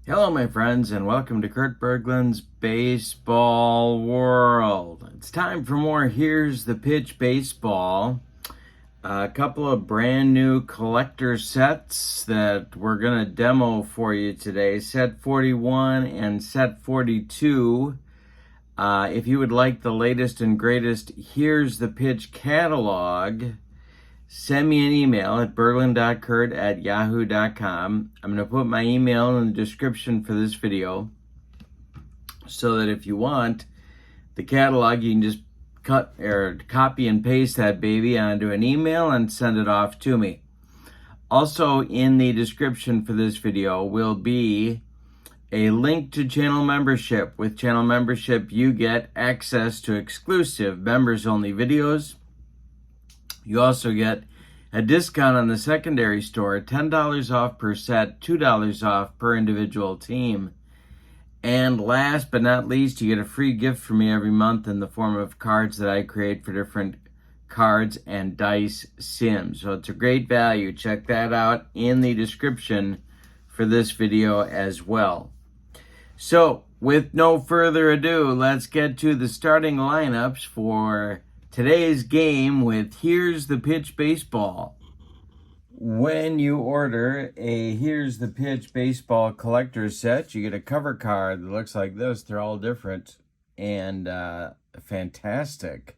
Hello, my friends, and welcome to Kurt Bergland's Baseball World. It's time for more Here's the Pitch Baseball. A couple of brand new collector sets that we're going to demo for you today. Set 41 and set 42. If you would like the latest and greatest Here's the Pitch catalog, send me an email at Bergland.kurt at yahoo.com. I'm going to put my email in the description for this video so that if you want the catalog, you can just cut or copy and paste that baby onto an email and send it off to me. Also, in the description for this video will be a link to channel membership. With channel membership, you get access to exclusive members-only videos. You also get a discount on the secondary store, $10 off per set, $2 off per individual team. And last but not least, you get a free gift from me every month in the form of cards that I create for different cards and dice sims. So it's a great value. Check that out in the description for this video as well. So with no further ado, let's get to the starting lineups for today's game with Here's the Pitch Baseball. When you order a Here's the Pitch Baseball collector's set, you get a cover card that looks like this. They're all different and fantastic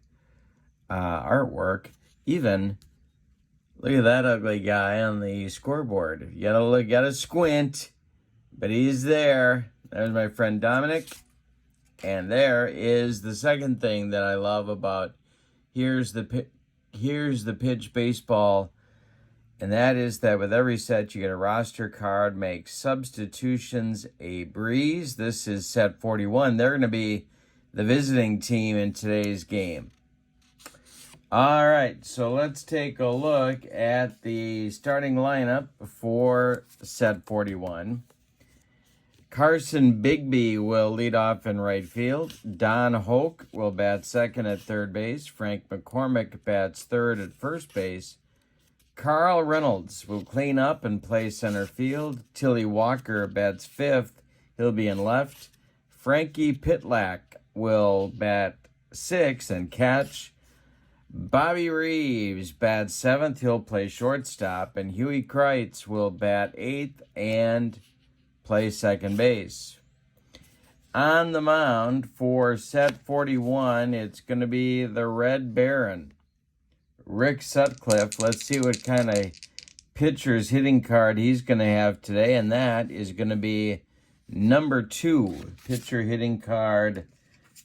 artwork. Even, look at that ugly guy on the scoreboard. You gotta squint, but he's there. There's my friend Dominic. And there is the second thing that I love about Here's the Pitch Baseball, and that is that with every set you get a roster card, makes substitutions a breeze. This is set 41. They're going to be the visiting team in today's game. All right, so let's take a look at the starting lineup for set 41. Carson Bigby will lead off in right field. Don Hoke will bat second at third base. Frank McCormick bats third at first base. Carl Reynolds will clean up and play center field. Tilly Walker bats fifth. He'll be in left. Frankie Pitlack will bat sixth and catch. Bobby Reeves bats seventh. He'll play shortstop. And Huey Kreitz will bat eighth and play second base. On the mound for set 41, it's going to be the Red Baron, Rick Sutcliffe. Let's see what kind of pitcher's hitting card he's going to have today, and that is going to be number 2, pitcher hitting card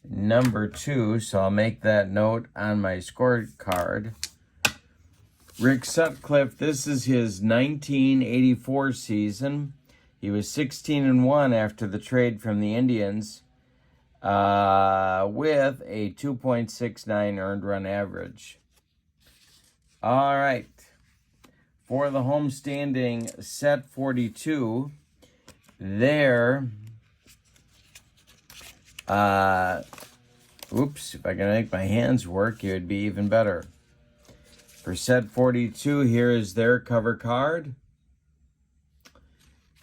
number 2, so I'll make that note on my scorecard. Rick Sutcliffe, this is his 1984 season. He was 16-1 after the trade from the Indians with a 2.69 earned run average. All right. For the homestanding set 42, there, if I can make my hands work, it would be even better. For set 42, here is their cover card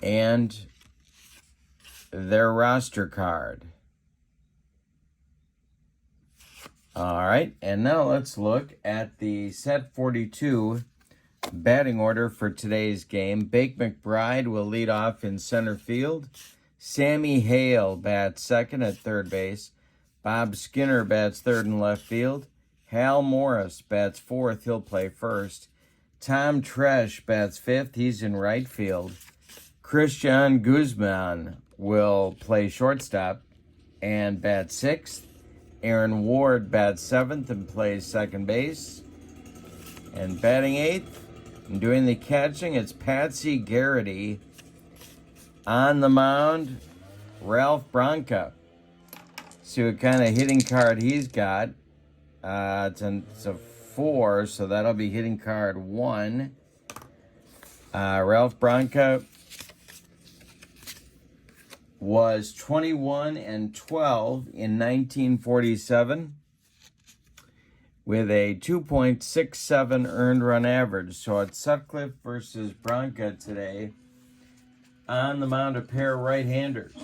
and their roster card. All right, and now let's look at the set 42 batting order for today's game. Bake McBride will lead off in center field. Sammy Hale bats second at third base. Bob Skinner bats third and left field. Hal Morris bats fourth. He'll play first. Tom Tresh bats fifth. He's in right field. Christian Guzman will play shortstop and bat sixth. Aaron Ward bats seventh and plays second base. And batting eighth and doing the catching, it's Patsy Garrity. On the mound, Ralph Branca. See what kind of hitting card he's got. It's a 4, so that'll be hitting card 1. Ralph Branca was 21-12 in 1947 with a 2.67 earned run average. So it's Sutcliffe versus Branca today. on the mound a pair of right-handers.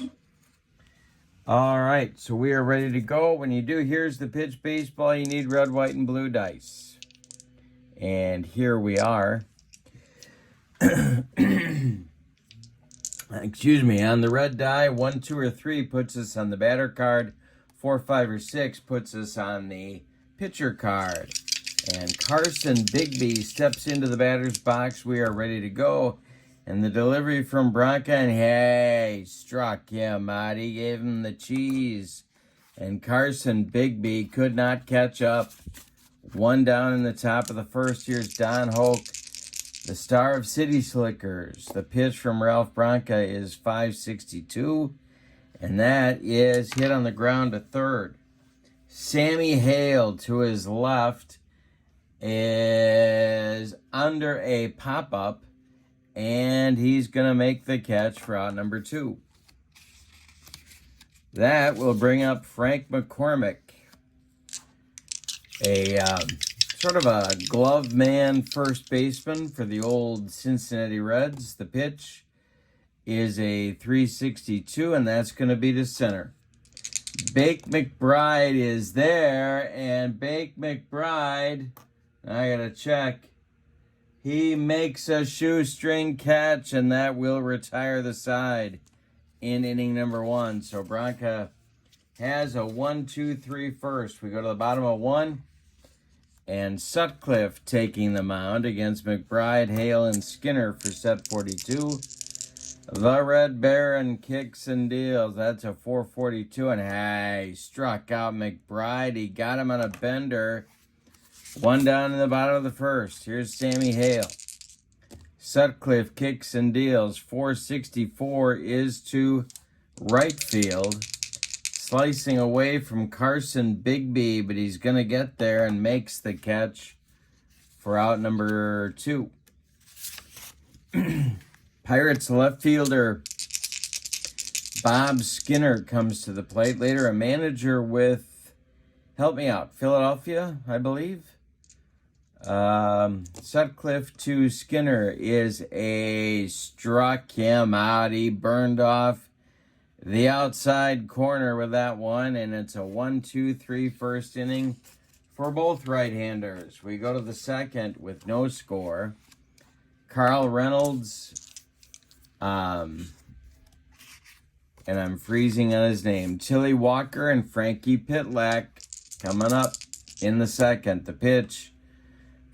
All right, so we are ready to go. When you do, here's the pitch baseball. You need red, white, and blue dice. And here we are. Excuse me, on the red die, 1, 2, or 3 puts us on the batter card. 4, 5, or 6 puts us on the pitcher card. And Carson Bigby steps into the batter's box. We are ready to go. And the delivery from Branca, and hey, struck him out. He gave him the cheese. And Carson Bigby could not catch up. 1 down in the top of the first. Here's Don Hoke, the star of City Slickers. The pitch from Ralph Branca is 562. And that is hit on the ground to third. Sammy Hale to his left is under a pop-up. And he's going to make the catch for out number 2. That will bring up Frank McCormick, a sort of a glove man first baseman for the old Cincinnati Reds. The pitch is a 362, and that's going to be to center. Bake McBride is there, and Bake McBride, I got to check. He makes a shoestring catch, and that will retire the side in inning number 1. So Branca has a 1, 2, 3 first. We go to the bottom of 1. And Sutcliffe taking the mound against McBride, Hale, and Skinner for set 42. The Red Baron kicks and deals. That's a 442. And he struck out McBride. He got him on a bender. 1 down in the bottom of the first. Here's Sammy Hale. Sutcliffe kicks and deals. 464 is to right field. Slicing away from Carson Bigby, but he's going to get there and makes the catch for out number 2. Pirates left fielder Bob Skinner comes to the plate. Later, a manager with, help me out, Philadelphia, I believe. Sutcliffe to Skinner is a struck him out. He burned off the outside corner with that one, and it's a 1, 2, 3 first inning for both right-handers. We go to the second with no score. Carl Reynolds, and I'm freezing on his name, Tilly Walker and Frankie Pitlack coming up in the second. The pitch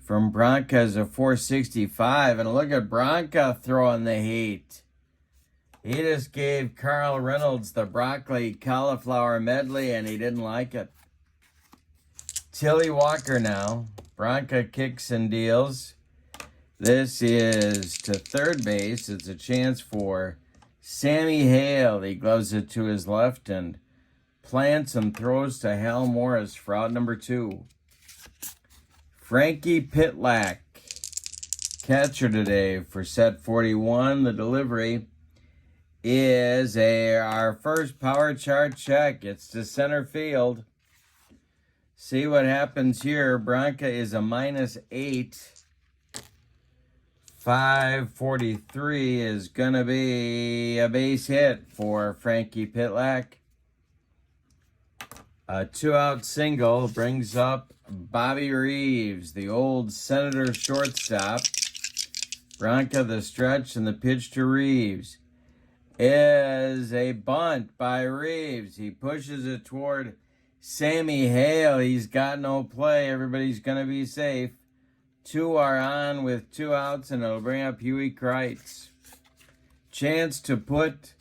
from Branca is a 465, and look at Branca throwing the heat. He just gave Carl Reynolds the broccoli cauliflower medley, and he didn't like it. Tilly Walker now. Branca kicks and deals. This is to third base. It's a chance for Sammy Hale. He gloves it to his left and plants and throws to Hal Morris for out number 2. Frankie Pitlack, catcher today for set 41. The delivery is our first power chart check. It's to center field. See what happens here. Branca is a -8. 543 is going to be a base hit for Frankie Pitlack. A 2-out single brings up Bobby Reeves, the old Senator shortstop. Branca the stretch, and the pitch to Reeves is a bunt by Reeves. He pushes it toward Sammy Hale. He's got no play. Everybody's going to be safe. 2 are on with 2 outs, and it'll bring up Huey Kreitz. Chance to put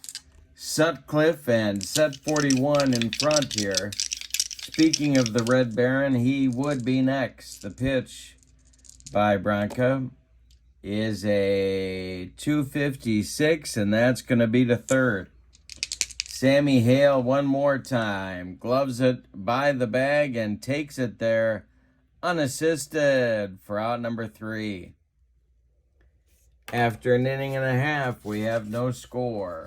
Sutcliffe and set 41 in front here. Speaking of the Red Baron, he would be next. The pitch by Branca is a 256, and that's going to be to third. Sammy Hale one more time. Gloves it by the bag and takes it there unassisted for out number 3. After an inning and a half, we have no score.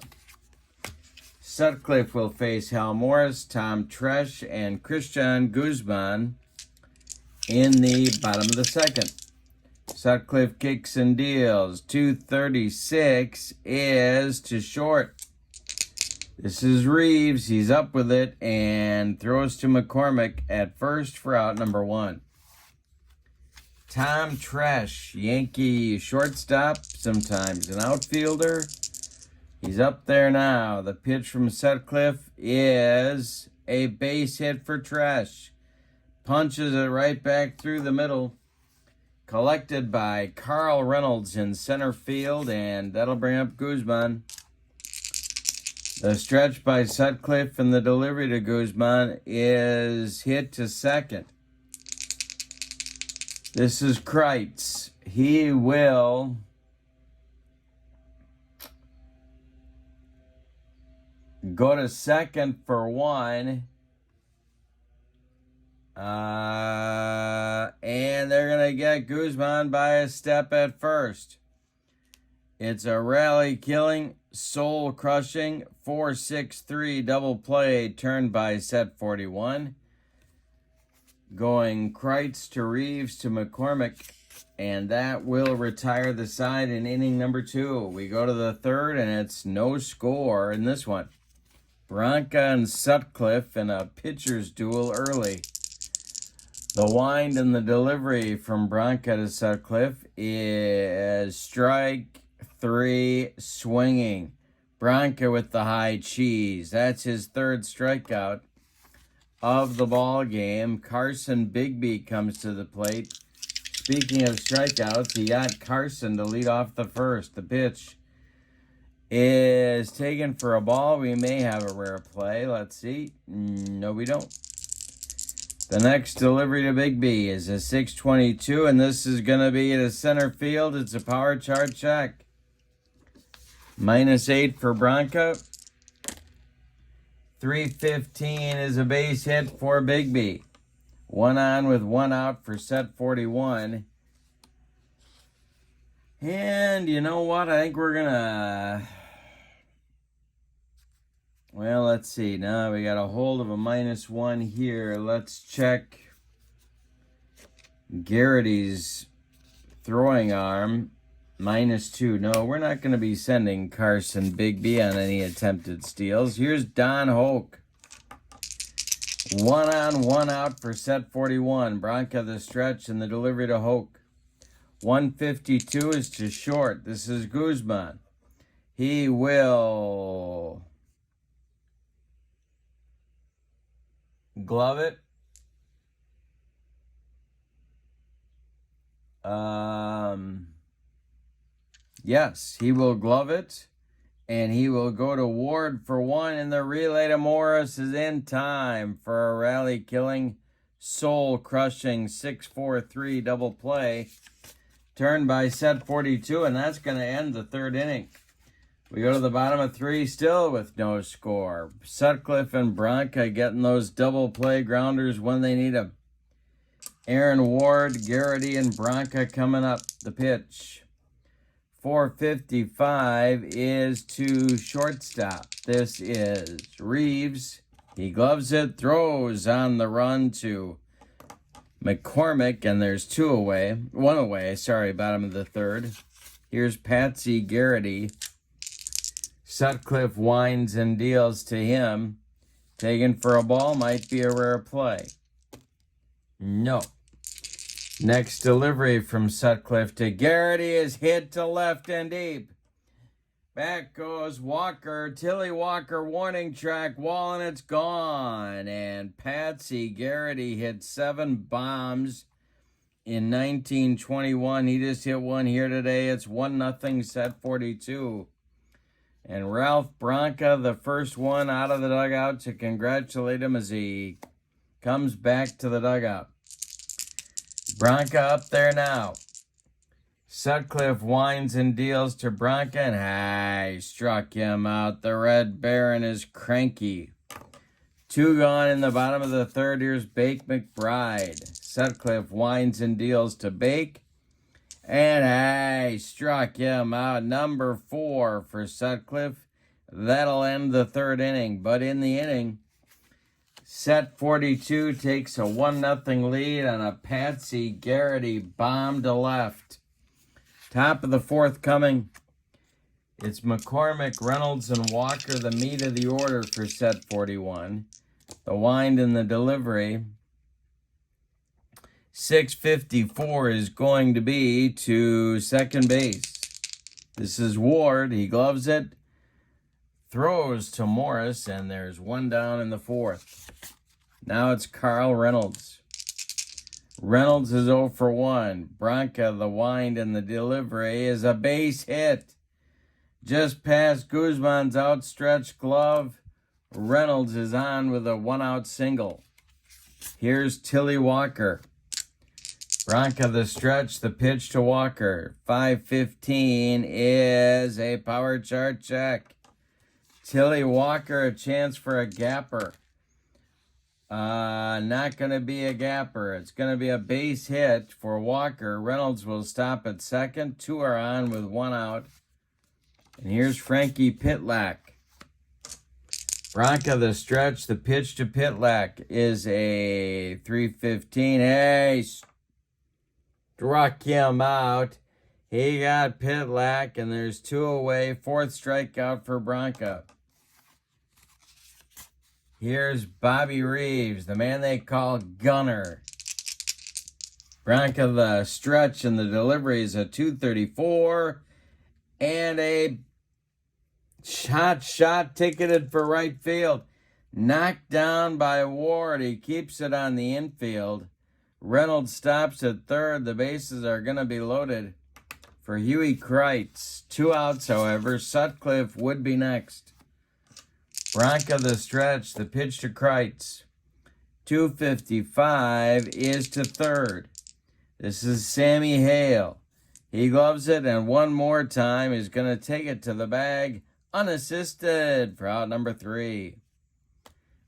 Sutcliffe will face Hal Morris, Tom Tresh, and Christian Guzman in the bottom of the second. Sutcliffe kicks and deals. 236 is to short. This is Reeves. He's up with it and throws to McCormick at first for out number 1. Tom Tresh, Yankee shortstop, sometimes an outfielder. He's up there now. The pitch from Sutcliffe is a base hit for Tresh. Punches it right back through the middle. Collected by Carl Reynolds in center field, and that'll bring up Guzman. The stretch by Sutcliffe and the delivery to Guzman is hit to second. This is Kreitz. He will go to second for 1. And they're going to get Guzman by a step at first. It's a rally-killing, soul-crushing 4-6-3 double play turned by set 41. Going Kreitz to Reeves to McCormick. And that will retire the side in inning number 2. We go to the third, and it's no score in this one. Branca and Sutcliffe in a pitcher's duel early. The wind and the delivery from Branca to Sutcliffe is strike 3 swinging. Branca with the high cheese. That's his third strikeout of the ball game. Carson Bigby comes to the plate. Speaking of strikeouts, he got Carson to lead off the first. The pitch is taken for a ball. We may have a rare play. Let's see. No, we don't. The next delivery to Bigby is a 6.22, and this is going to be to center field. It's a power chart check. -8 for Branca. 315 is a base hit for Bigby. 1 on with 1 out for set 41. And you know what? I think we're going to... Well, let's see. Now we got a hold of a -1 here. Let's check Garrity's throwing arm. -2. No, we're not going to be sending Carson Bigby on any attempted steals. Here's Don Hoke. 1 on, 1 out for set 41. Branca the stretch and the delivery to Hoke. 152 is to short. This is Guzman. He will glove it. Yes, he will glove it. And he will go to Ward for 1. And the relay to Morris is in time for a rally-killing, soul-crushing 6-4-3 double play. Turned by set 42. And that's going to end the third inning. We go to the bottom of 3 still with no score. Sutcliffe and Branca getting those double play grounders when they need them. Aaron Ward, Garrity, and Branca coming up. The pitch. 455 is to shortstop. This is Reeves. He gloves it, throws on the run to McCormick, and there's 2 away. 1 away, bottom of the third. Here's Patsy Garrity. Sutcliffe winds and deals to him. Taken for a ball, might be a rare play. No. Next delivery from Sutcliffe to Garrity is hit to left and deep. Back goes Walker. Tilly Walker warning track wall, and it's gone. And Patsy Garrity hit 7 bombs in 1921. He just hit 1 here today. It's 1-0 set 42. And Ralph Branca, the first one out of the dugout to congratulate him as he comes back to the dugout. Branca up there now. Sutcliffe winds and deals to Branca, and he struck him out. The Red Baron is cranky. 2 gone in the bottom of the third. Here's Bake McBride. Sutcliffe winds and deals to Bake, and he struck him out. Number 4 for Sutcliffe. That'll end the third inning. But in the inning, Set 42 takes a 1-0 lead on a Patsy Garrity bomb to left. Top of the fourth coming. It's McCormick, Reynolds, and Walker, the meat of the order for set 41. The wind and the delivery. 654 is going to be to second base. This is Ward. He gloves it. Throws to Morris, and there's one down in the fourth. Now it's Carl Reynolds. Reynolds is 0 for 1. Branca, the wind and the delivery, is a base hit. Just past Guzman's outstretched glove. Reynolds is on with a 1-out single. Here's Tilly Walker. Branca the stretch, the pitch to Walker. 5:15 is a power chart check. Tilly Walker, a chance for a gapper. Not going to be a gapper. It's going to be a base hit for Walker. Reynolds will stop at second. 2 are on with 1 out. And here's Frankie Pitlack. Branca the stretch, the pitch to Pitlack is a 3:15. Hey, struck him out. He got Pitlack, and there's 2 away. 4th strikeout for Branca. Here's Bobby Reeves, the man they call Gunner. Branca the stretch, and the delivery is a 2:34. And a shot ticketed for right field. Knocked down by Ward. He keeps it on the infield. Reynolds stops at third. The bases are going to be loaded for Huey Kreitz. 2 outs, however. Sutcliffe would be next. Branca the stretch, the pitch to Kreitz. 2:55 is to third. This is Sammy Hale. He gloves it, and one more time is going to take it to the bag unassisted for out number 3.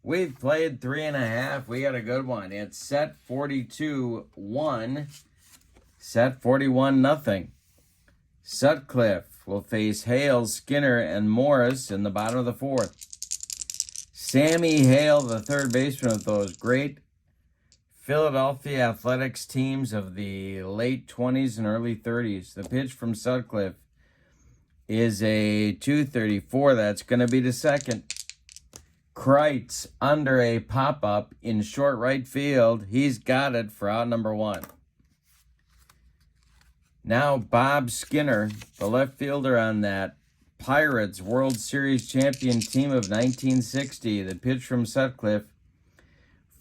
We've played 3.5. We got a good one. It's set 42-1, set 41-0. Sutcliffe will face Hale, Skinner, and Morris in the bottom of the fourth. Sammy Hale, the third baseman of those great Philadelphia Athletics teams of the late 20s and early 30s. The pitch from Sutcliffe is a 2:34. That's going to be to second. Kreitz under a pop-up in short right field. He's got it for out number 1. Now Bob Skinner, the left fielder on that Pirates World Series champion team of 1960. The pitch from Sutcliffe.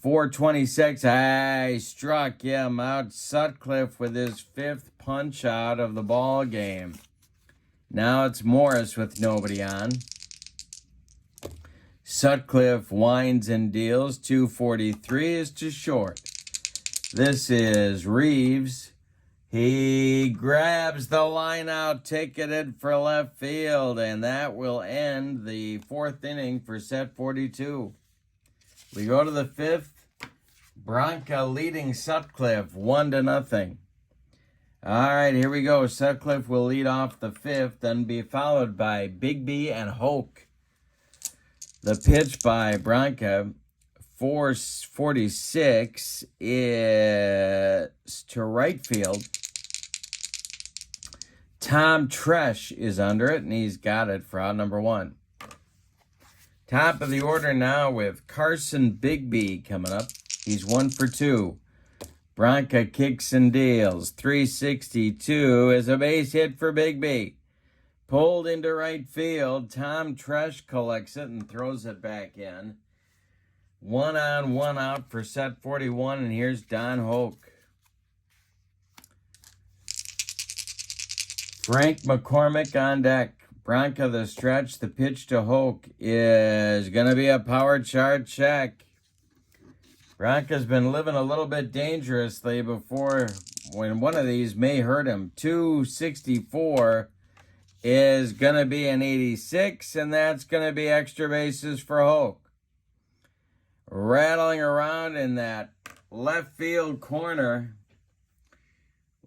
4:26. I struck him out. Sutcliffe with his 5th punch out of the ball game. Now it's Morris with nobody on. Sutcliffe winds and deals. 2:43 is to short. This is Reeves. He grabs the line out, ticketed for left field, and that will end the 4th inning for set 42. We go to the 5th. Branca leading Sutcliffe 1-0. All right, here we go. Sutcliffe will lead off the 5th and be followed by Bigby and Hoke. The pitch by Branca, 4:46 is to right field. Tom Tresh is under it, and he's got it for out number 1. Top of the order now with Carson Bigby coming up. He's 1 for 2. Branca kicks and deals. 3:62 is a base hit for Bigby. Pulled into right field. Tom Tresh collects it and throws it back in. 1 on, 1 out for set 41, and here's Don Hoke. Frank McCormick on deck. Branca the stretch. The pitch to Hoke is going to be a power chart check. Branca's been living a little bit dangerously before when one of these may hurt him. 2:64 is going to be an 86, and that's going to be extra bases for Hoke. Rattling around in that left field corner.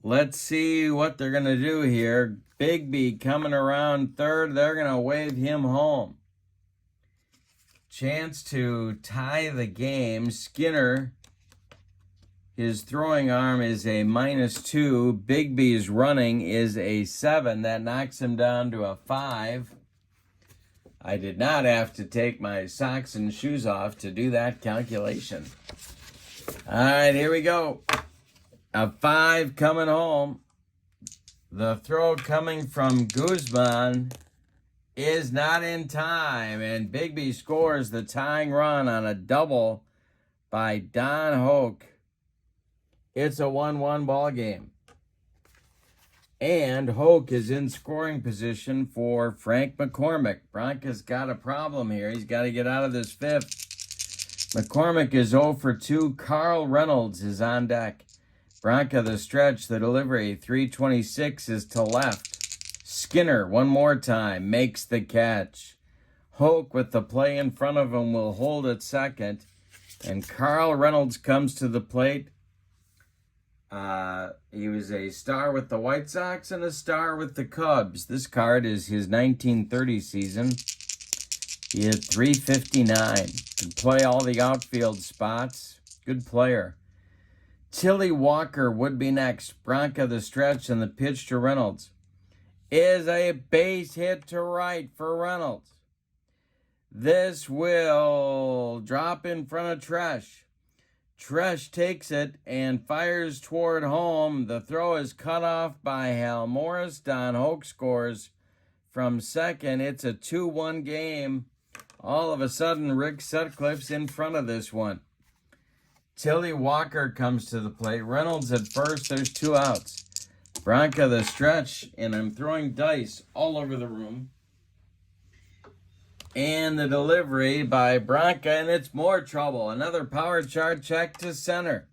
Let's see what they're going to do here. Bigby coming around third. They're going to wave him home. chance to tie the game. Skinner, his throwing arm is a -2. Bigby's running is a 7. That knocks him down to a 5. I did not have to take my socks and shoes off to do that calculation. All right, here we go. A 5 coming home. The throw coming from Guzman is not in time, and Bigby scores the tying run on a double by Don Hoke. It's a 1-1 ball game. And Hoke is in scoring position for Frank McCormick. Branca's got a problem here. He's got to get out of this 5th. McCormick is 0 for 2. Carl Reynolds is on deck. Branca the stretch, the delivery, 326 is to left. Skinner, one more time, makes the catch. Hoke, with the play in front of him, will hold at second. And Carl Reynolds comes to the plate. He was a star with the White Sox and a star with the Cubs. This card is his 1930 season. He hit .359. Can play all the outfield spots. Good player. Tilly Walker would be next. Branca the stretch, and the pitch to Reynolds is a base hit to right for Reynolds. This will drop in front of Tresh. Tresh takes it and fires toward home. The throw is cut off by Hal Morris. Don Hoke scores from second. It's a 2-1 game. All of a sudden, Rick Sutcliffe's in front of this one. Tilly Walker comes to the plate. Reynolds at first. There's 2 outs. Branca the stretch, and I'm throwing dice all over the room. And the delivery by Branca, and it's more trouble. Another power chart check to center.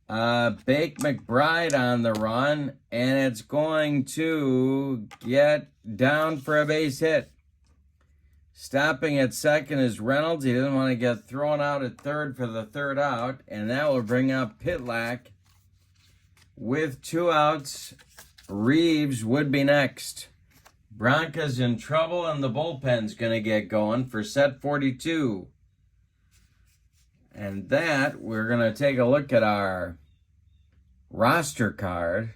Bake McBride on the run, and it's going to get down for a base hit. Stopping at second is Reynolds. He doesn't want to get thrown out at third for the 3rd out, and that will bring up Pitlack with 2 outs. Reeves would be next. Branca's in trouble, and the bullpen's going to get going for set 42. And that, we're going to take a look at our roster card.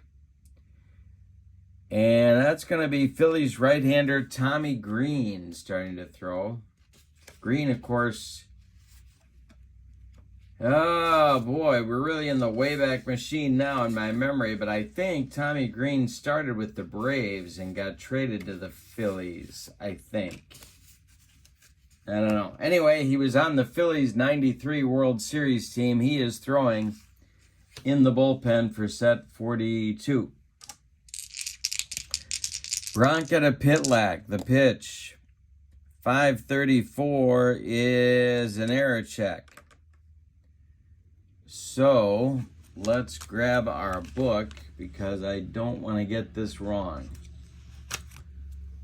And that's going to be Phillies right-hander Tommy Green starting to throw. Green, of course. Oh, boy, we're really in the Wayback Machine now in my memory. But I think Tommy Green started with the Braves and got traded to the Phillies, I think. I don't know. Anyway, he was on the Phillies 93 World Series team. He is throwing in the bullpen for set 42. Branca to Pitlack, the pitch. 534 is an error check. So, let's grab our book because I don't want to get this wrong.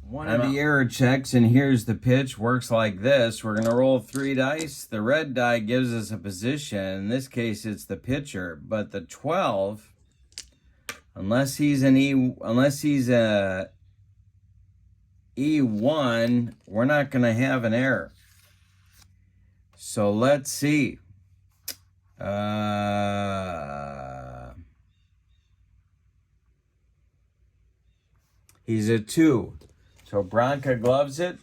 One of the error checks, and here's the pitch, works like this. We're going to roll 3 dice. The red die gives us a position. In this case, it's the pitcher. But the 12, unless he's a E1, we're not going to have an error. So let's see. He's a 2. So Branca gloves it,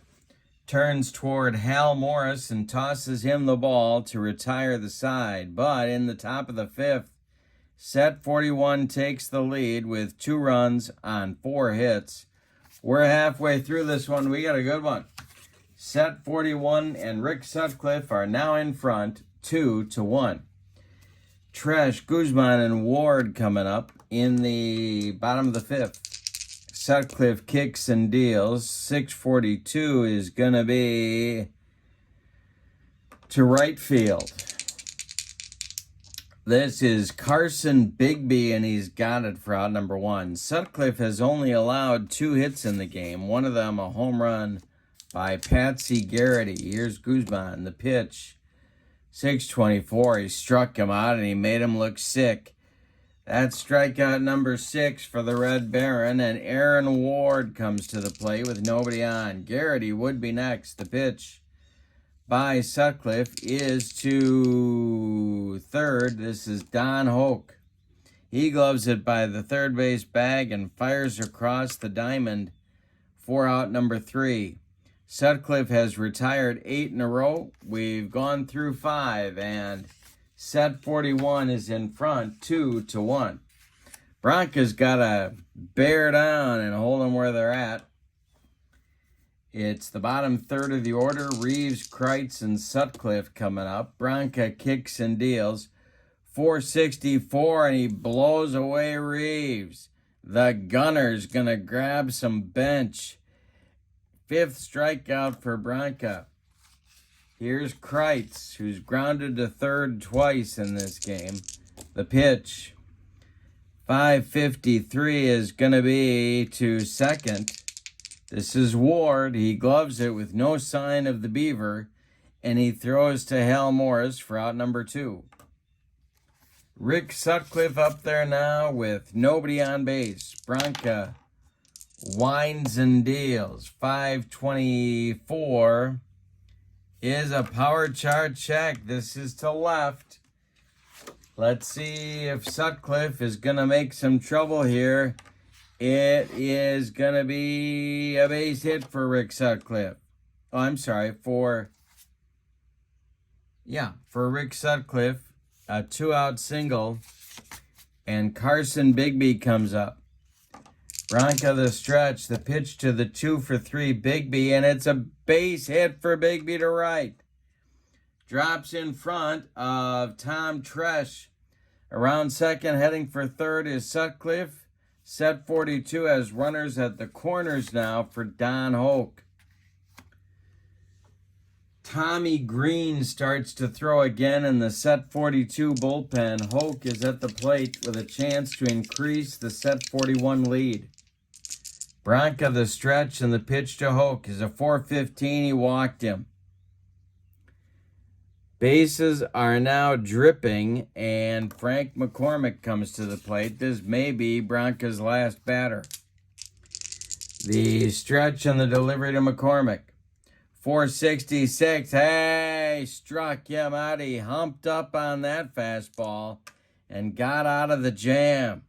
turns toward Hal Morris and tosses him the ball to retire the side. But in the top of the 5th, set 41 takes the lead with 2 runs on 4 hits. We're halfway through this one. We got a good one. Set 41 and Rick Sutcliffe are now in front, 2-1. Tresh, Guzman, and Ward coming up in the bottom of the 5th. Sutcliffe kicks and deals. 642 is going to be to right field. This is Carson Bigby, and he's got it for out number 1. Sutcliffe has only allowed 2 hits in the game. One of them a home run by Patsy Garrity. Here's Guzman, the pitch. 624, he struck him out, and he made him look sick. That's strikeout number 6 for the Red Baron, and Aaron Ward comes to the plate with nobody on. Garrity would be next. The pitch. by Sutcliffe is to third. This is Don Hoke. He gloves it by the third base bag and fires across the diamond for out number 3. Sutcliffe has retired 8 in a row. We've gone through 5, and set 41 is in front 2-1. Branca's got to bear down and hold them where they're at. It's the bottom third of the order. Reeves, Kreitz, and Sutcliffe coming up. Branca kicks and deals. 464, and he blows away Reeves. The gunner's going to grab some bench. 5th strikeout for Branca. Here's Kreitz, who's grounded to third twice in this game. The pitch. 553 is going to be to second. This is Ward. He gloves it with no sign of the beaver, and he throws to Hal Morris for out number 2. Rick Sutcliffe up there now with nobody on base. Branca winds and deals. 524 is a power chart check. This is to left. Let's see if Sutcliffe is going to make some trouble here. It is going to be a base hit for Rick Sutcliffe. Oh, I'm sorry, for Rick Sutcliffe. A 2-out single, and Carson Bigby comes up. Branca the stretch, the pitch to the 2-for-3 Bigby, and it's a base hit for Bigby to right. Drops in front of Tom Tresh. Around second, heading for third is Sutcliffe. Set 42 has runners at the corners now for Don Hoke. Tommy Green starts to throw again in the set 42 bullpen. Hoke is at the plate with a chance to increase the set 41 lead. Branca the stretch, and the pitch to Hoke is a 4-15. He walked him. Bases are now dripping, and Frank McCormick comes to the plate. This may be Branca's last batter. The stretch and the delivery to McCormick. 466. Hey, struck him out. He humped up on that fastball and got out of the jam.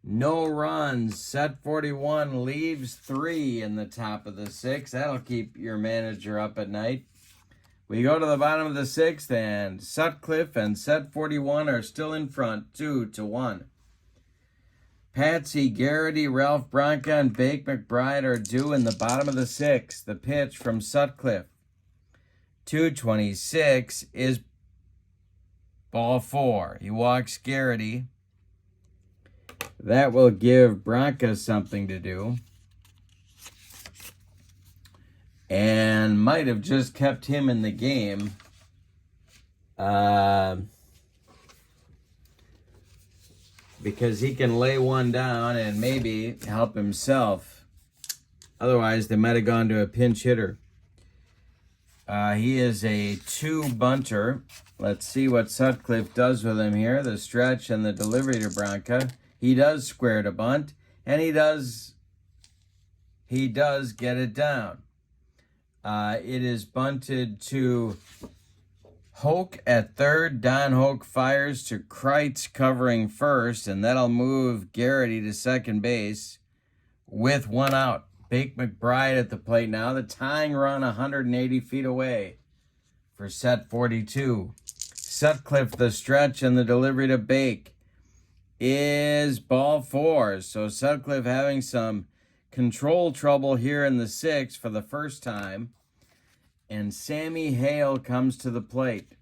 No runs. Set 41 leaves 3 in the top of the 6th. That'll keep your manager up at night. We go to the bottom of the 6th, and Sutcliffe and set 41 are still in front, 2-1. Patsy Garrity, Ralph Branca, and Bake McBride are due in the bottom of the 6th. The pitch from Sutcliffe. 226 is ball 4. He walks Garrity. That will give Branca something to do. And might have just kept him in the game. Because he can lay one down and maybe help himself. Otherwise, they might have gone to a pinch hitter. He is a 2-bunter. Let's see what Sutcliffe does with him here. The stretch and the delivery to Branca. He does square to bunt, and he does get it down. It is bunted to Hoke at third. Don Hoke fires to Kreitz covering first, and that'll move Garrity to second base with 1 out. Bake McBride at the plate now. The tying run 180 feet away for set 42. Sutcliffe the stretch and the delivery to Bake is ball 4. So Sutcliffe having some control trouble here in the 6th for the first time. And Sammy Hale comes to the plate.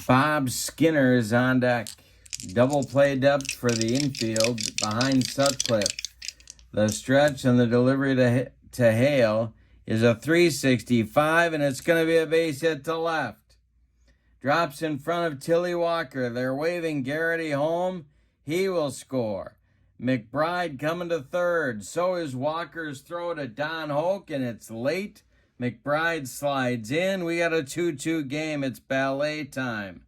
Bob Skinner is on deck. Double play depth for the infield behind Sutcliffe. The stretch and the delivery to Hale is a 365, and it's going to be a base hit to left. Drops in front of Tilly Walker. They're waving Garrity home. He will score. McBride coming to third. So is Walker's throw to Don Hoke, and it's late. McBride slides in. We got a 2-2 game. It's ballet time.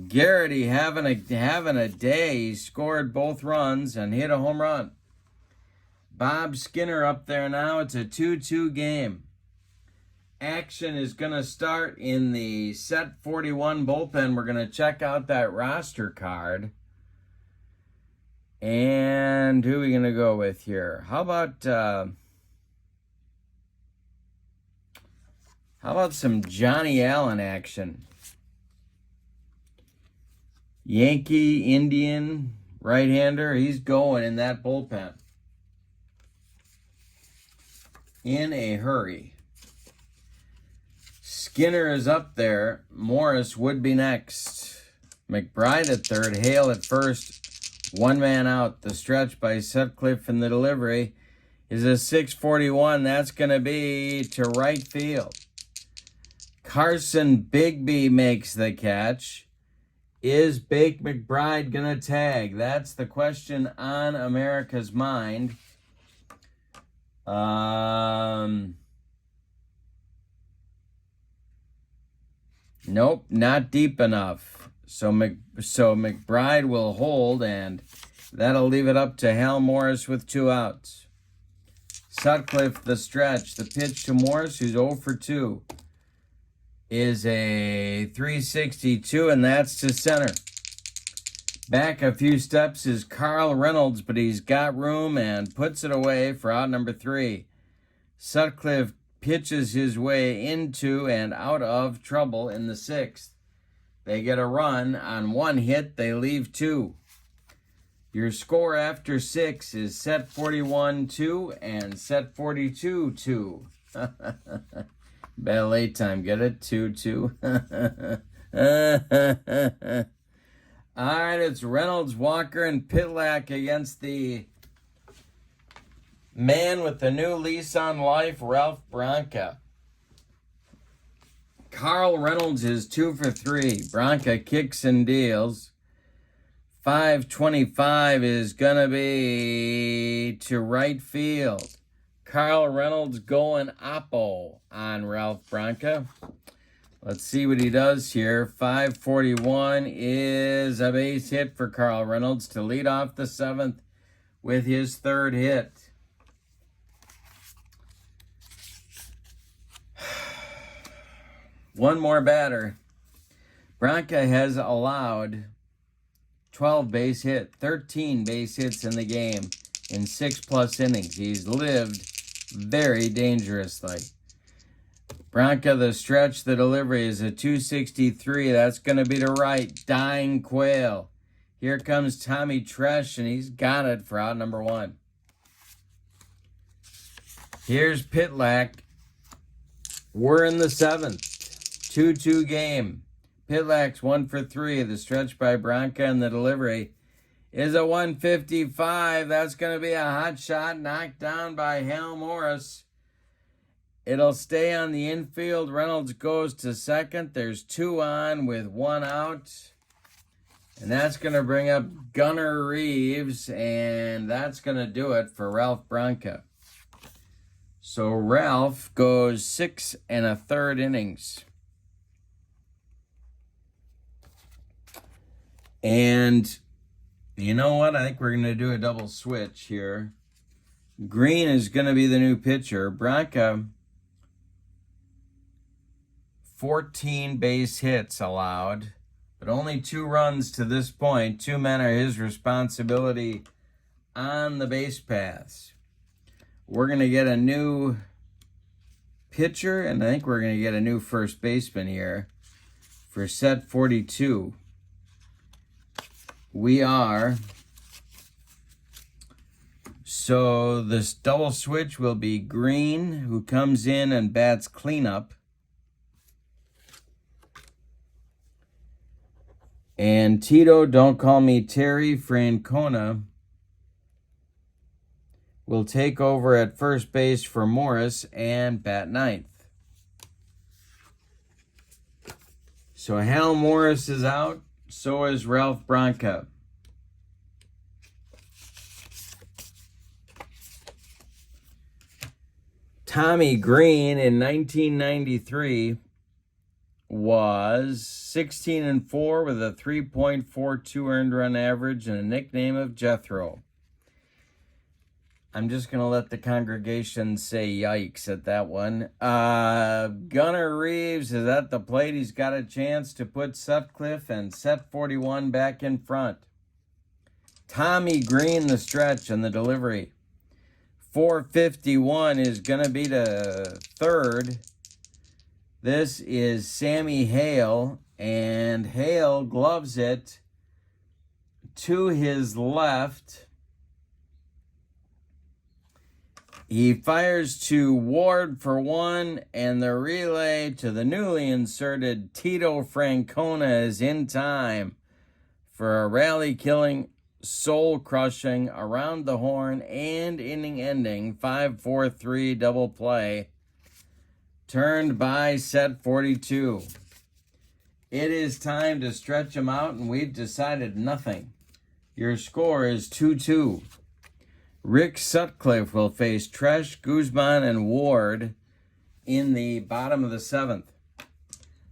Garrity having a day. He scored both runs and hit a home run. Bob Skinner up there now. It's a 2-2 game. action is going to start in the set 41 bullpen. We're going to check out that roster card. And who are we going to go with here? How about some Johnny Allen action? Yankee, Indian, right-hander. He's going in that bullpen. In a hurry. Skinner is up there. Morris would be next. McBride at third. Hale at first. One man out. The stretch by Sutcliffe in the delivery is a 641. That's going to be to right field. Carson Bigby makes the catch. Is Bake McBride going to tag? That's the question on America's mind. Nope, not deep enough. So McBride will hold, and that'll leave it up to Hal Morris with 2 outs. Sutcliffe, the stretch. The pitch to Morris, who's 0 for 2. Is a 362, and that's to center. Back a few steps is Carl Reynolds, but he's got room and puts it away for out number 3. Sutcliffe pitches his way into and out of trouble in the 6th. They get a run. On 1 hit, they leave 2. Your score after 6 is set 41-2 and set 42-2. Ballet time, get it? 2-2. All right, it's Reynolds, Walker, and Pitlack against the man with the new lease on life, Ralph Branca. Carl Reynolds is 2 for 3. Branca kicks and deals. 525 is going to be to right field. Carl Reynolds going oppo on Ralph Branca. Let's see what he does here. 541 is a base hit for Carl Reynolds to lead off the 7th with his 3rd hit. One more batter. Branca has allowed 12 base hits, 13 base hits in the game in 6+ innings. He's lived very dangerously. Branca, the stretch, the delivery is a 263. That's going to be to right. Dying Quail. Here comes Tommy Tresh, and he's got it for out number 1. Here's Pitlack. We're in the 7th. 2-2 game. Pitlack's 1 for 3. The stretch by Branca and the delivery is a 155. That's going to be a hot shot knocked down by Hal Morris. It'll stay on the infield. Reynolds goes to second. There's 2 on with 1 out. And that's going to bring up Gunnar Reeves. And that's going to do it for Ralph Branca. So Ralph goes 6 1/3 innings. And you know what? I think we're going to do a double switch here. Green is going to be the new pitcher. Branca, 14 base hits allowed, but only 2 runs to this point. 2 men are his responsibility on the base paths. We're going to get a new pitcher, and I think we're going to get a new first baseman here for set 42. We are. So this double switch will be Green, who comes in and bats cleanup. And Tito, don't call me Terry, Francona will take over at first base for Morris and bat 9th. So Hal Morris is out. So is Ralph Branca. Tommy Green in 1993 was 16-4 with a 3.42 earned run average and a nickname of Jethro. I'm just going to let the congregation say yikes at that one. Gunnar Reeves is at the plate. He's got a chance to put Sutcliffe and set 41 back in front. Tommy Green, the stretch and the delivery. 451 is going to be to third. This is Sammy Hale, and Hale gloves it to his left. He fires to Ward for one, and the relay to the newly inserted Tito Francona is in time for a rally-killing, soul-crushing, around the horn and inning-ending 5-4-3 double play, turned by set 42. It is time to stretch him out, and we've decided nothing. Your score is 2-2. Rick Sutcliffe will face Tresh, Guzman, and Ward in the bottom of the seventh.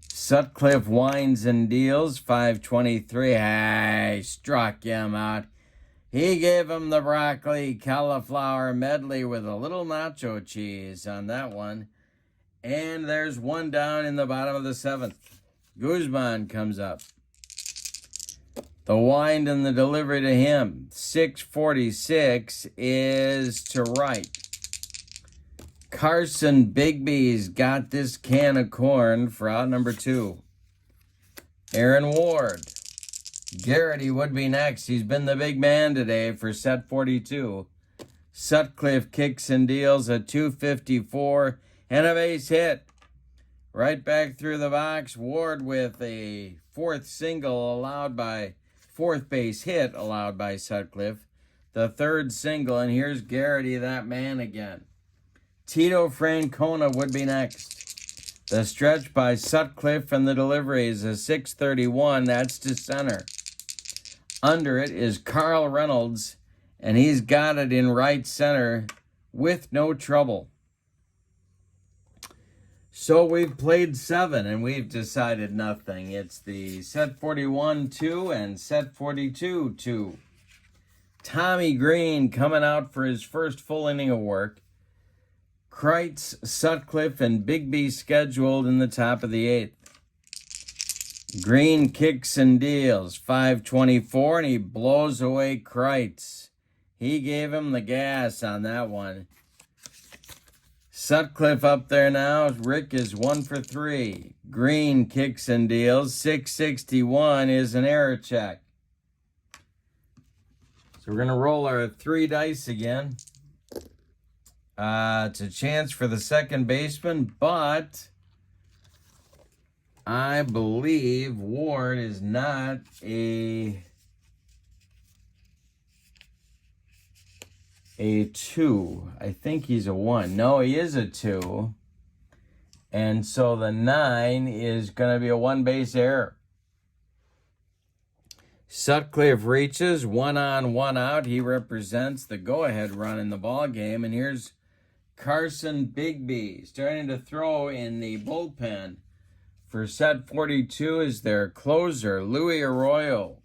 Sutcliffe winds and deals, 523. I struck him out. He gave him the broccoli cauliflower medley with a little nacho cheese on that one. And there's one down in the bottom of the seventh. Guzman comes up. The wind and the delivery to him. 646 is to right. Carson Bigby's got this can of corn for out number 2. Aaron Ward. Garrity would be next. He's been the big man today for set 42. Sutcliffe kicks and deals a 254 and a base hit. Right back through the box. Ward with a fourth base hit allowed by Sutcliffe. The third single, and here's Garrity, that man again. Tito Francona would be next. The stretch by Sutcliffe and the delivery is a 631. That's to center. Under it is Carl Reynolds, and he's got it in right center with no trouble. So we've played 7, and we've decided nothing. It's the set 41-2 and set 42-2. Tommy Green coming out for his first full inning of work. Kreitz, Sutcliffe, and Bigby scheduled in the top of the 8th. Green kicks and deals, 524, and he blows away Kreitz. He gave him the gas on that one. Sutcliffe up there now. Rick is 1 for 3. Green kicks and deals. 661 is an error check. So we're going to roll our 3 dice again. It's a chance for the second baseman, but I believe Ward is not a 2. I think he's a 1. No, he is a 2. And so the 9 is going to be a 1 base error. Sutcliffe reaches 1 on, 1 out. He represents the go-ahead run in the ball game. And here's Carson Bigby starting to throw in the bullpen. For set 42 is their closer, Louis Arroyo,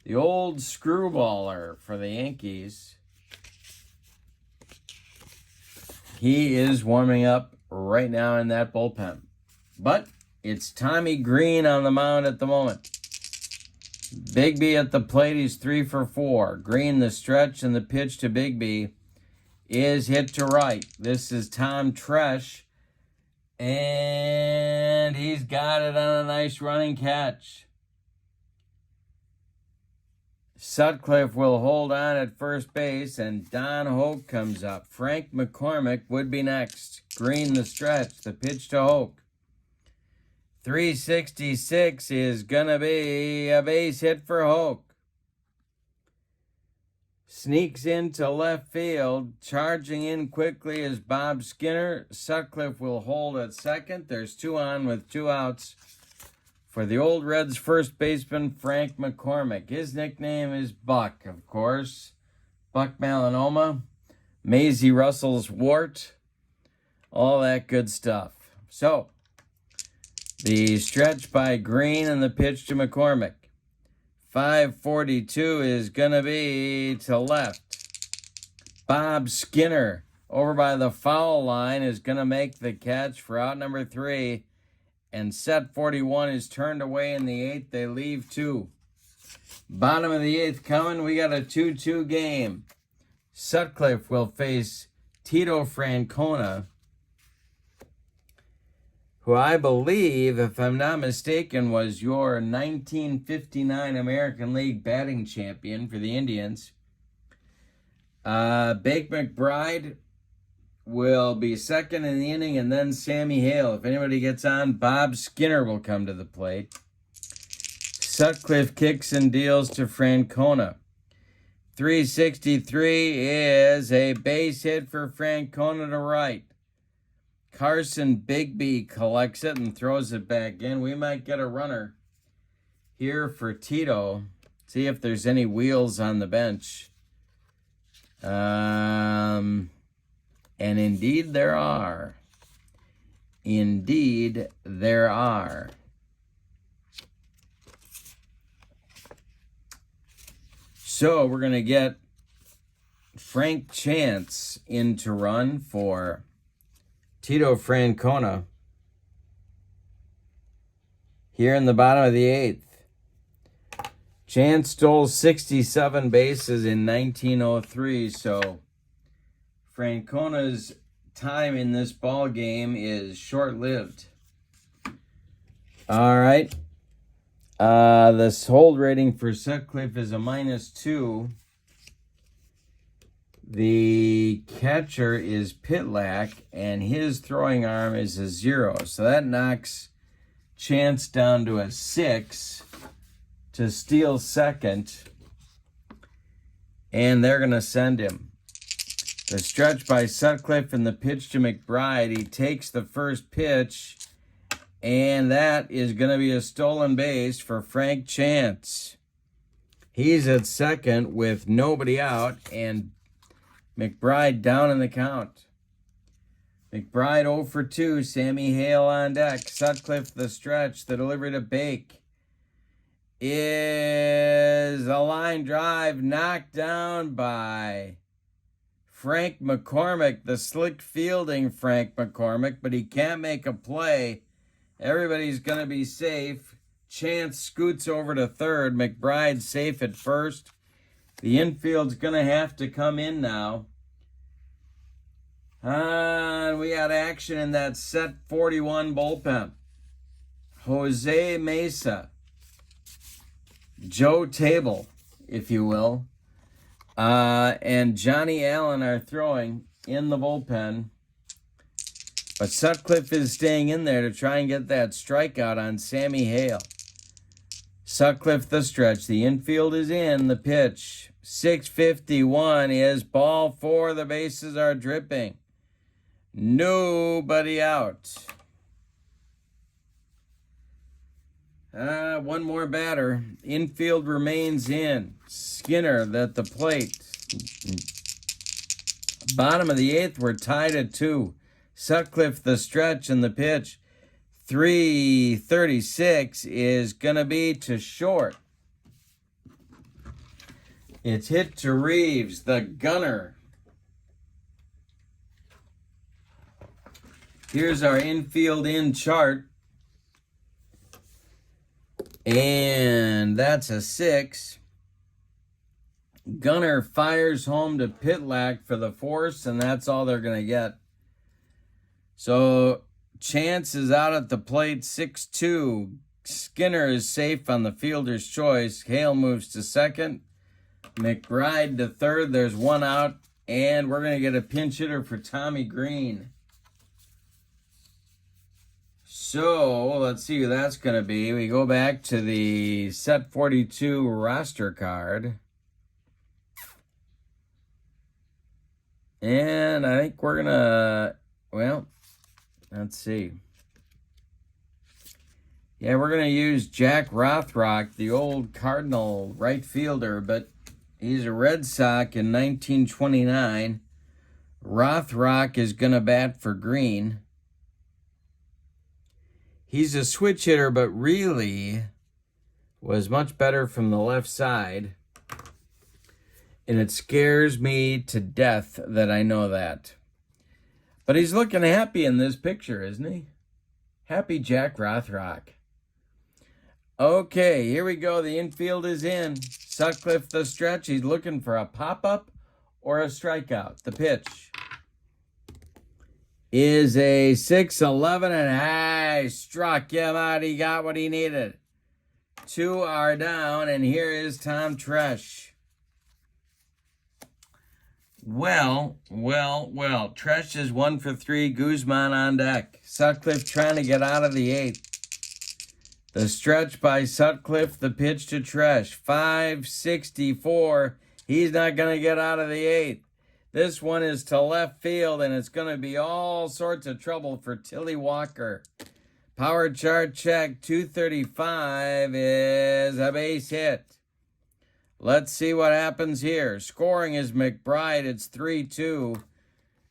the old screwballer for the Yankees. He is warming up right now in that bullpen. But it's Tommy Green on the mound at the moment. Bigby at the plate, he's 3 for 4. Green, the stretch, and the pitch to Bigby is hit to right. This is Tom Tresh, and he's got it on a nice running catch. Sutcliffe will hold on at first base, and Don Hoke comes up. Frank McCormick would be next. Green, the stretch, the pitch to Hoke. 366 is going to be a base hit for Hoke. Sneaks into left field. Charging in quickly is Bob Skinner. Sutcliffe will hold at second. There's 2 on with 2 outs for the Old Reds first baseman, Frank McCormick. His nickname is Buck, of course. Buck melanoma, Maisie Russell's wart, all that good stuff. So, the stretch by Green and the pitch to McCormick. 542 is going to be to left. Bob Skinner over by the foul line is going to make the catch for out number 3. And set 41 is turned away in the 8th. They leave 2. Bottom of the 8th coming. We got a 2-2 game. Sutcliffe will face Tito Francona, who I believe, if I'm not mistaken, was your 1959 American League batting champion for the Indians. Bake McBride will be second in the inning, and then Sammy Hale. If anybody gets on, Bob Skinner will come to the plate. Sutcliffe kicks and deals to Francona. 363 is a base hit for Francona to right. Carson Bigby collects it and throws it back in. We might get a runner here for Tito. See if there's any wheels on the bench. And indeed there are. Indeed there are. So we're going to get Frank Chance in to run for Tito Francona here in the bottom of the 8th. Chance stole 67 bases in 1903, so Francona's time in this ball game is short-lived. All right. This hold rating for Sutcliffe is a -2. The catcher is Pitlack, and his throwing arm is a 0. So that knocks Chance down to a 6 to steal second. And they're going to send him. The stretch by Sutcliffe and the pitch to McBride. He takes the first pitch, and that is going to be a stolen base for Frank Chance. He's at second with nobody out, and McBride down in the count. McBride 0 for 2. Sammy Hale on deck. Sutcliffe the stretch. The delivery to Bake is a line drive knocked down by Frank McCormick. The slick fielding Frank McCormick, but he can't make a play. Everybody's going to be safe. Chance scoots over to third. McBride safe at first. The infield's going to have to come in now. And we got action in that set 41 bullpen. Jose Mesa, Joe Table, if you will, and Johnny Allen are throwing in the bullpen. But Sutcliffe is staying in there to try and get that strikeout on Sammy Hale. Sutcliffe the stretch. The infield is in. The pitch. 6:51 is ball 4. The bases are dripping. Nobody out. One more batter. Infield remains in. Skinner at the plate. Bottom of the 8th, we're tied at 2. Sutcliffe the stretch and the pitch. 3:36 is going to be to short. It's hit to Reeves, the gunner. Here's our infield in chart. And that's a 6. Gunner fires home to Pitlack for the force, and that's all they're going to get. So Chance is out at the plate, 6-2. Skinner is safe on the fielder's choice. Hale moves to second. McBride to third. There's one out, and we're going to get a pinch hitter for Tommy Green. So let's see who that's going to be. We go back to the set 42 roster card. And I think we're going to, well, let's see. Yeah, we're going to use Jack Rothrock, the old Cardinal right fielder, but he's a Red Sox in 1929. Rothrock is going to bat for Green. He's a switch hitter, but really was much better from the left side. And it scares me to death that I know that. But he's looking happy in this picture, isn't he? Happy Jack Rothrock. Okay, here we go. The infield is in. Sutcliffe the stretch. He's looking for a pop-up or a strikeout. The pitch is a 6-11, and struck him out. He got what he needed. 2 are down, and here is Tom Tresh. Well. Tresh is 1 for 3. Guzman on deck. Sutcliffe trying to get out of the 8th. The stretch by Sutcliffe, the pitch to Tresh. 564. He's not going to get out of the 8th. This one is to left field, and it's going to be all sorts of trouble for Tilly Walker. Power chart check. 235 is a base hit. Let's see what happens here. Scoring is McBride. It's 3-2.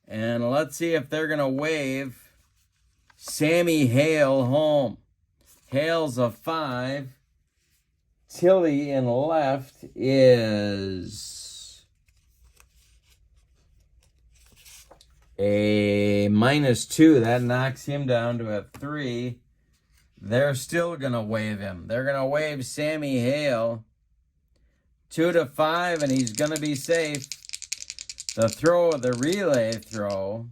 And let's see if they're going to wave Sammy Hale home. Hale's a 5. Tilly in left is a -2. That knocks him down to a 3. They're still going to wave him. They're going to wave Sammy Hale. 2-5, and he's going to be safe. The relay throw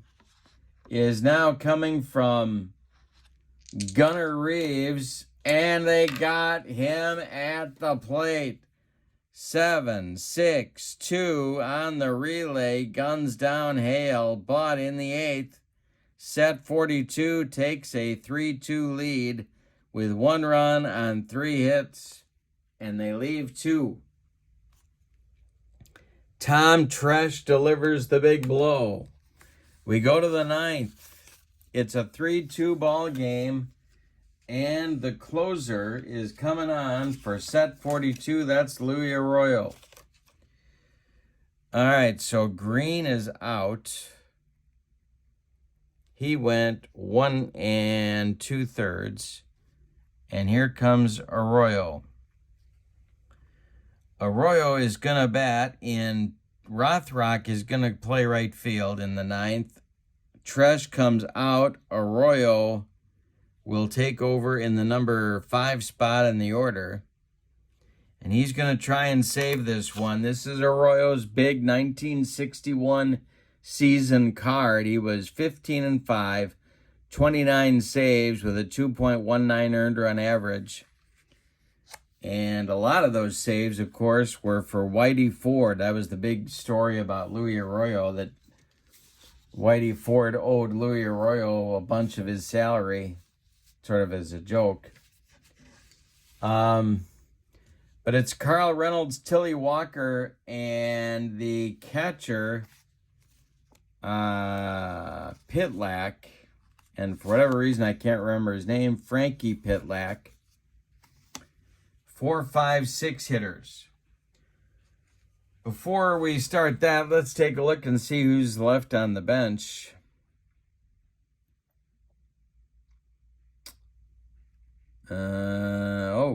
is now coming from Gunnar Reeves, and they got him at the plate. 7-6-2 on the relay, guns down Hale, but in the 8th, set 42 takes a 3-2 lead with 1 run on 3 hits, and they leave 2. Tom Tresh delivers the big blow. We go to the 9th. It's a 3-2 ball game, and the closer is coming on for set 42. That's Louis Arroyo. All right, so Green is out. He went 1 2/3, and here comes Arroyo. Arroyo is going to bat in. Rothrock is going to play right field in the 9th. Tresh comes out. Arroyo will take over in the number 5 spot in the order. And he's going to try and save this one. This is Arroyo's big 1961 season card. He was 15-5, 29 saves with a 2.19 earned run average. And a lot of those saves, of course, were for Whitey Ford. That was the big story about Louis Arroyo, that Whitey Ford owed Louis Arroyo a bunch of his salary, sort of as a joke. But it's Carl Reynolds, Tilly Walker, and the catcher, Pitlack. And for whatever reason, I can't remember his name, Frankie Pitlack. 4, 5, 6 hitters. Before we start that, let's take a look and see who's left on the bench.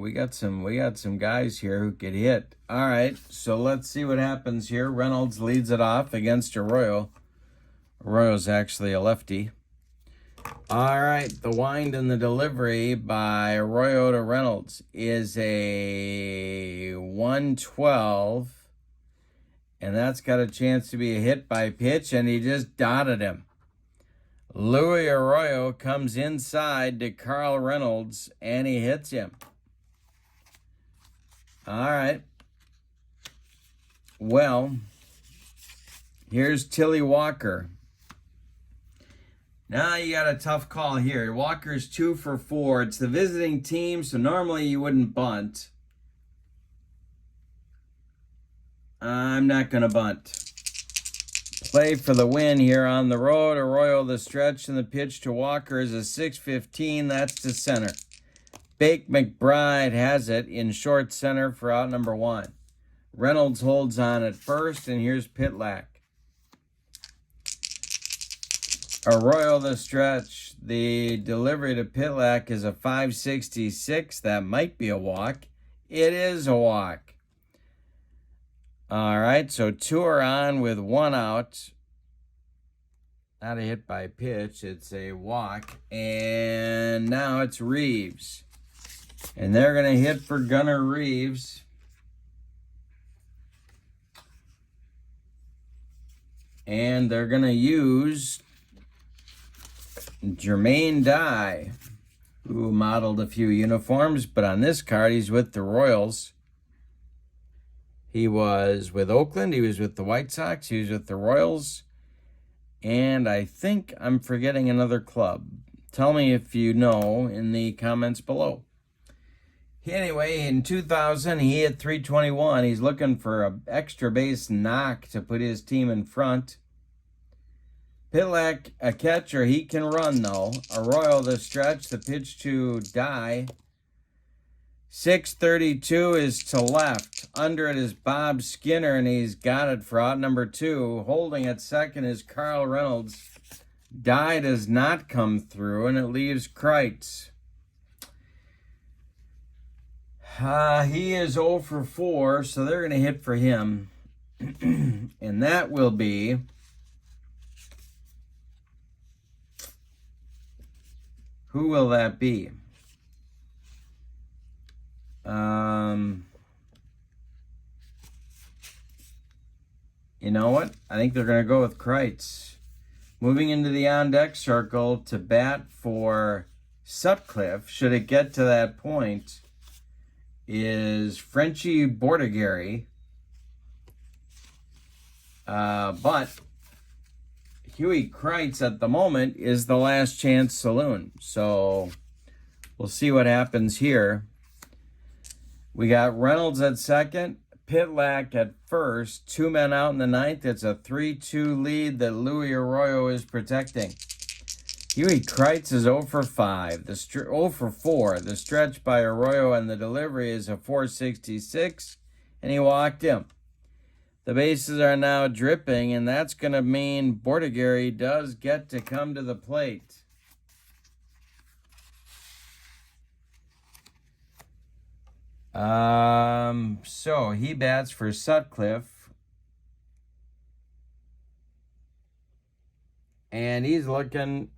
We got some guys here who could hit. All right, so let's see what happens here. Reynolds leads it off against Arroyo. Arroyo's actually a lefty. All right, the wind and the delivery by Arroyo to Reynolds is a 112, and that's got a chance to be a hit by pitch, and he just dotted him. Louis Arroyo comes inside to Carl Reynolds, and he hits him. All right. Well, here's Tilly Walker. Now you got a tough call here. Walker's 2 for 4. It's the visiting team, so normally you wouldn't bunt. I'm not going to bunt. Play for the win here on the road. Arroyo the stretch, and the pitch to Walker is a 6-15. That's to center. Bake McBride has it in short center for out number 1. Reynolds holds on at first, and here's Pitlack. Arroyo the stretch. The delivery to Pitlack is a 566. That might be a walk. It is a walk. All right, so 2 are on with 1 out. Not a hit by pitch, it's a walk. And now it's Reeves. And they're going to hit for Gunnar Reeves. And they're going to use Jermaine Dye, who modeled a few uniforms, but on this card, he's with the Royals. He was with Oakland, he was with the White Sox, he was with the Royals, and I think I'm forgetting another club. Tell me if you know in the comments below. Anyway, in 2000, he hit .321. He's looking for an extra base knock to put his team in front. Pitlack, a catcher, he can run, though. Arroyo, the stretch, the pitch to Dye. 632 is to left. Under it is Bob Skinner, and he's got it for out number 2. Holding at second is Carl Reynolds. Dye does not come through, and it leaves Kreitz. He is 0 for 4, so they're going to hit for him. And that will be who will that be? You know what? I think they're going to go with Kreitz. Moving into the on-deck circle to bat for Sutcliffe, should it get to that point, is Frenchie Bordigary. But Huey Kreitz at the moment is the last chance saloon. So we'll see what happens here. We got Reynolds at second, Pitlack at first, 2 men out in the ninth. It's a 3-2 lead that Louis Arroyo is protecting. Huey Kreitz is 0 for 5, 0 for 4. The stretch by Arroyo and the delivery is a 466, and he walked him. The bases are now dripping, and that's going to mean Bordigary does get to come to the plate. So he bats for Sutcliffe. And he's looking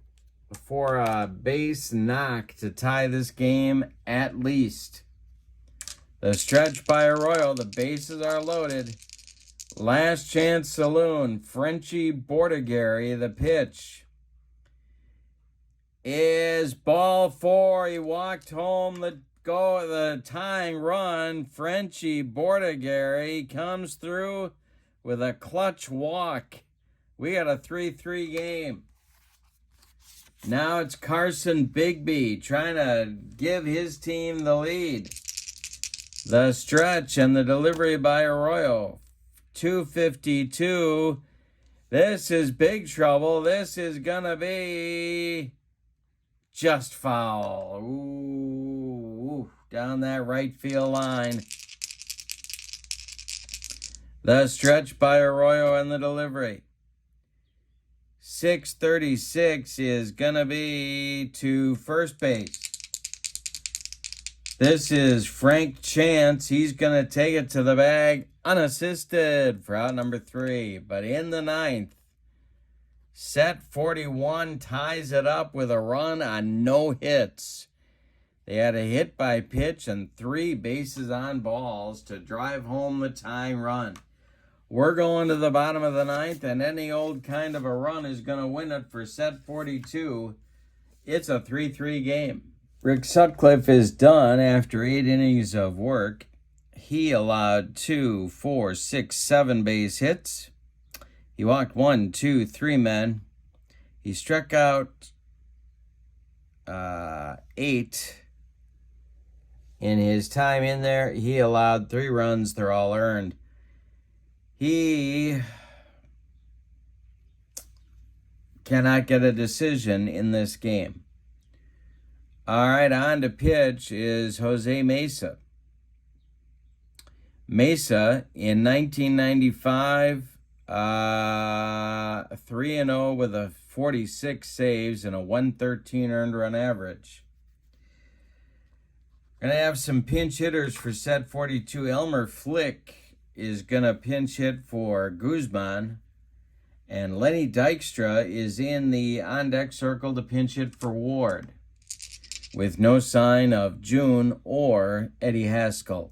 for a base knock to tie this game at least. The stretch by Arroyo, the bases are loaded. Last chance saloon, Frenchie Bordigary, the pitch is ball 4. He walked home the tying run. Frenchie Bordigary comes through with a clutch walk. We got a 3-3 game. Now it's Carson Bigby trying to give his team the lead. The stretch and the delivery by Arroyo. 252. This is big trouble. This is going to be just foul. Ooh, down that right field line. The stretch by Arroyo and the delivery. 636 is going to be to first base. This is Frank Chance. He's going to take it to the bag unassisted for out number 3. But in the ninth, Set 41 ties it up with a run on no hits. They had a hit by pitch and 3 bases on balls to drive home the tying run. We're going to the bottom of the ninth, and any old kind of a run is going to win it for Set 42. It's a 3-3 game. Rick Sutcliffe is done after 8 innings of work. He allowed 2, 4, 6, 7 base hits. He walked 1, 2, 3 men. He struck out 8 in his time in there. He allowed 3 runs. They're all earned. He cannot get a decision in this game. All right, on to pitch is Jose Mesa. Mesa, in 1995, 3-0 with a 46 saves and a 113 earned run average. Going to have some pinch hitters for Set 42. Elmer Flick is going to pinch hit for Guzman. And Lenny Dykstra is in the on-deck circle to pinch hit for Ward, with no sign of June or Eddie Haskell.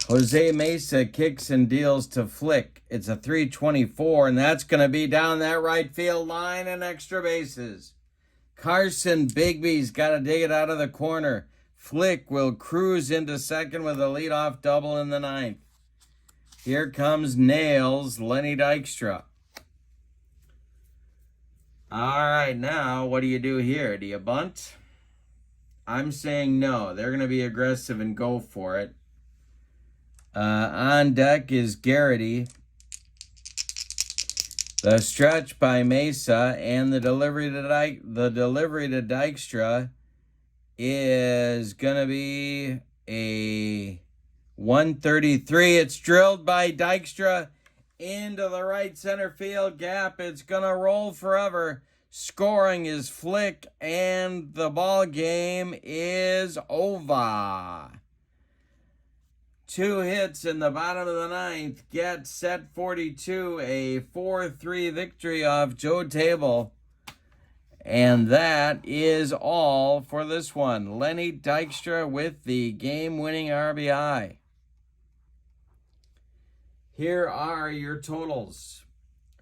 Jose Mesa kicks and deals to Flick. It's a 324, and that's going to be down that right field line and extra bases. Carson Bigby's got to dig it out of the corner. Flick will cruise into second with a leadoff double in the ninth. Here comes Nails, Lenny Dykstra. All right, now what do you do here? Do you bunt? I'm saying no. They're going to be aggressive and go for it. On deck is Garrity. The stretch by Mesa and the delivery to Dykstra is going to be a 133. It's drilled by Dykstra into the right center field gap. It's going to roll forever. Scoring is Flick, and the ball game is over. 2 hits in the bottom of the ninth get set 42, a 4-3 victory off Joe Table. And that is all for this one. Lenny Dykstra with the game-winning RBI. Here are your totals.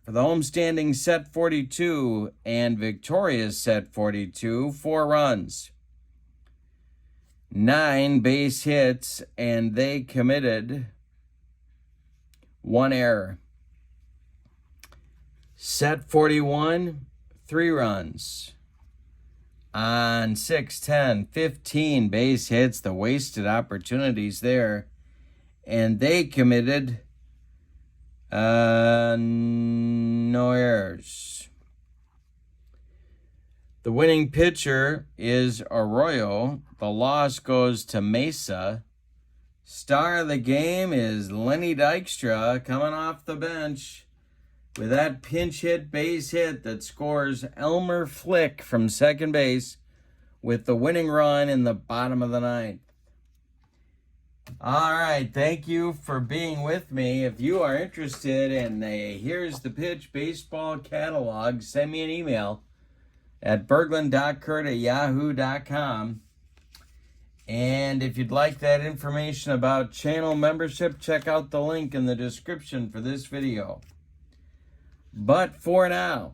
For the homestanding set 42 and Victoria's set 42, 4 runs, 9 base hits, and they committed 1 error. Set 41, 3 runs on 6, 10, 15 base hits, the wasted opportunities there, and they committed no errors. The winning pitcher is Arroyo. The loss goes to Mesa. Star of the game is Lenny Dykstra, coming off the bench with that pinch hit base hit that scores Elmer Flick from second base with the winning run in the bottom of the ninth. All right, thank you for being with me. If you are interested in a Here's the Pitch baseball catalog, send me an email at Bergland.kurt at yahoo.com. And if you'd like that information about channel membership, check out the link in the description for this video. But for now,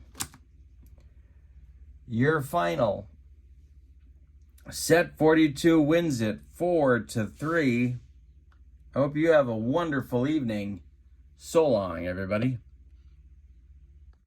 your final. Set 42 wins it 4-3. I hope you have a wonderful evening. So long, everybody.